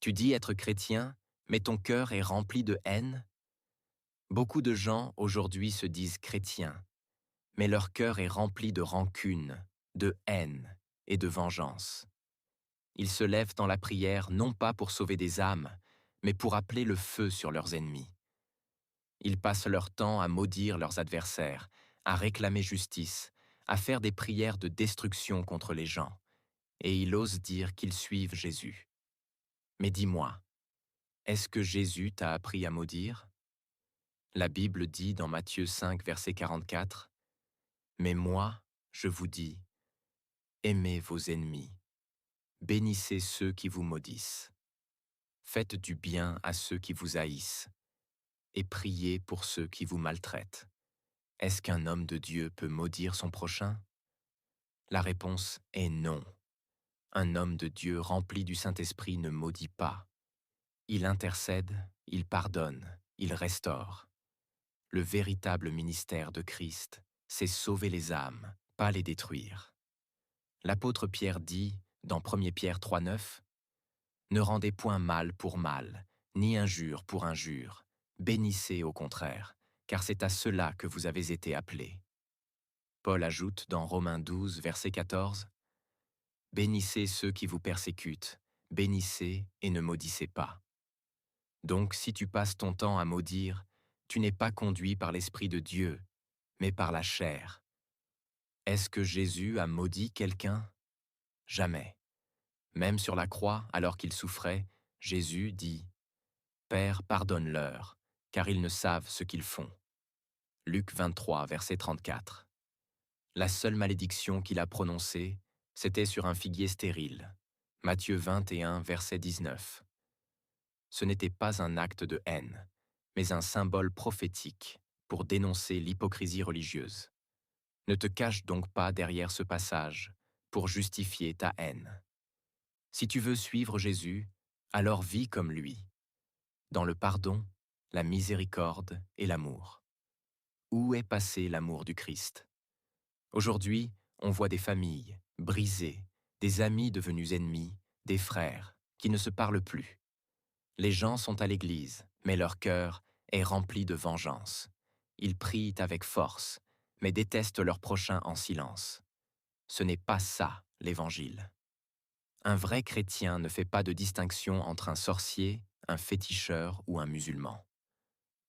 Tu dis être chrétien, mais ton cœur est rempli de haine? Beaucoup de gens aujourd'hui se disent chrétiens, mais leur cœur est rempli de rancune, de haine et de vengeance. Ils se lèvent dans la prière non pas pour sauver des âmes, mais pour appeler le feu sur leurs ennemis. Ils passent leur temps à maudire leurs adversaires, à réclamer justice, à faire des prières de destruction contre les gens, et ils osent dire qu'ils suivent Jésus. Mais dis-moi, est-ce que Jésus t'a appris à maudire? La Bible dit dans Matthieu 5, verset 44, « Mais moi, je vous dis, aimez vos ennemis, bénissez ceux qui vous maudissent, faites du bien à ceux qui vous haïssent, et priez pour ceux qui vous maltraitent. » Est-ce qu'un homme de Dieu peut maudire son prochain? La réponse est non. Un homme de Dieu rempli du Saint-Esprit ne maudit pas. Il intercède, il pardonne, il restaure. Le véritable ministère de Christ, c'est sauver les âmes, pas les détruire. L'apôtre Pierre dit, dans 1 Pierre 3,9, « Ne rendez point mal pour mal, ni injure pour injure, bénissez au contraire, car c'est à cela que vous avez été appelés. » Paul ajoute dans Romains 12, verset 14, « Bénissez ceux qui vous persécutent, bénissez et ne maudissez pas. » Donc si tu passes ton temps à maudire, tu n'es pas conduit par l'Esprit de Dieu, mais par la chair. Est-ce que Jésus a maudit quelqu'un? Jamais. Même sur la croix, alors qu'il souffrait, Jésus dit « Père, pardonne-leur, car ils ne savent ce qu'ils font. » Luc 23, verset 34. La seule malédiction qu'il a prononcée, c'était sur un figuier stérile. Matthieu 21, verset 19. Ce n'était pas un acte de haine, mais un symbole prophétique pour dénoncer l'hypocrisie religieuse. Ne te cache donc pas derrière ce passage pour justifier ta haine. Si tu veux suivre Jésus, alors vis comme lui, dans le pardon, la miséricorde et l'amour. Où est passé l'amour du Christ? Aujourd'hui, on voit des familles brisées, des amis devenus ennemis, des frères qui ne se parlent plus. Les gens sont à l'église, mais leur cœur est rempli de vengeance. Ils prient avec force, mais détestent leur prochain en silence. Ce n'est pas ça, l'Évangile. Un vrai chrétien ne fait pas de distinction entre un sorcier, un féticheur ou un musulman.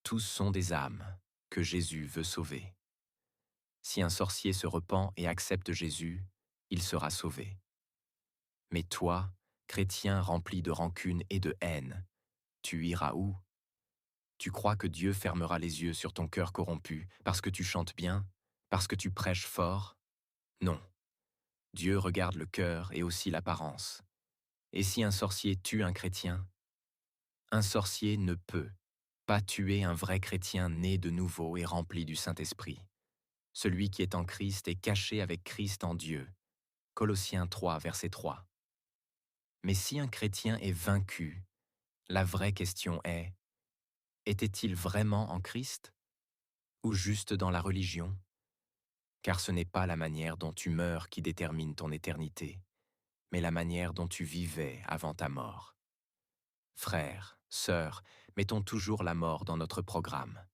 Tous sont des âmes que Jésus veut sauver. Si un sorcier se repent et accepte Jésus, il sera sauvé. Mais toi, chrétien rempli de rancune et de haine, tu iras où? Tu crois que Dieu fermera les yeux sur ton cœur corrompu parce que tu chantes bien, parce que tu prêches fort? Non. Dieu regarde le cœur et aussi l'apparence. Et si un sorcier tue un chrétien? Un sorcier ne peut pas tuer un vrai chrétien né de nouveau et rempli du Saint-Esprit. Celui qui est en Christ est caché avec Christ en Dieu. Colossiens 3, verset 3. Mais si un chrétien est vaincu, la vraie question est, était-il vraiment en Christ ou juste dans la religion? Car ce n'est pas la manière dont tu meurs qui détermine ton éternité, mais la manière dont tu vivais avant ta mort. Frères, sœurs, mettons toujours la mort dans notre programme.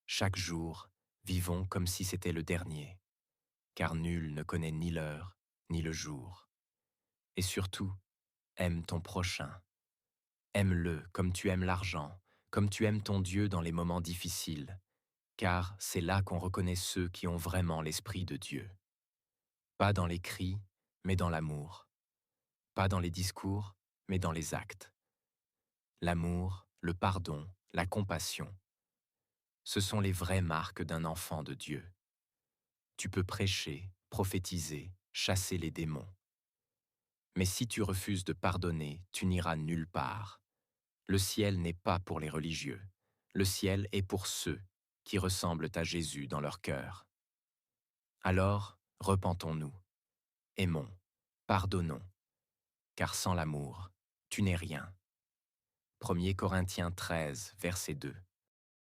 Chaque jour, vivons comme si c'était le dernier, car nul ne connaît ni l'heure, ni le jour. Et surtout, aime ton prochain. Aime-le comme tu aimes l'argent, comme tu aimes ton Dieu dans les moments difficiles, car c'est là qu'on reconnaît ceux qui ont vraiment l'Esprit de Dieu. Pas dans les cris, mais dans l'amour. Pas dans les discours, mais dans les actes. L'amour, le pardon, la compassion. Ce sont les vraies marques d'un enfant de Dieu. Tu peux prêcher, prophétiser, chasser les démons. Mais si tu refuses de pardonner, tu n'iras nulle part. Le ciel n'est pas pour les religieux. Le ciel est pour ceux qui ressemblent à Jésus dans leur cœur. Alors, repentons-nous, aimons, pardonnons, car sans l'amour, tu n'es rien. 1 Corinthiens 13, verset 2.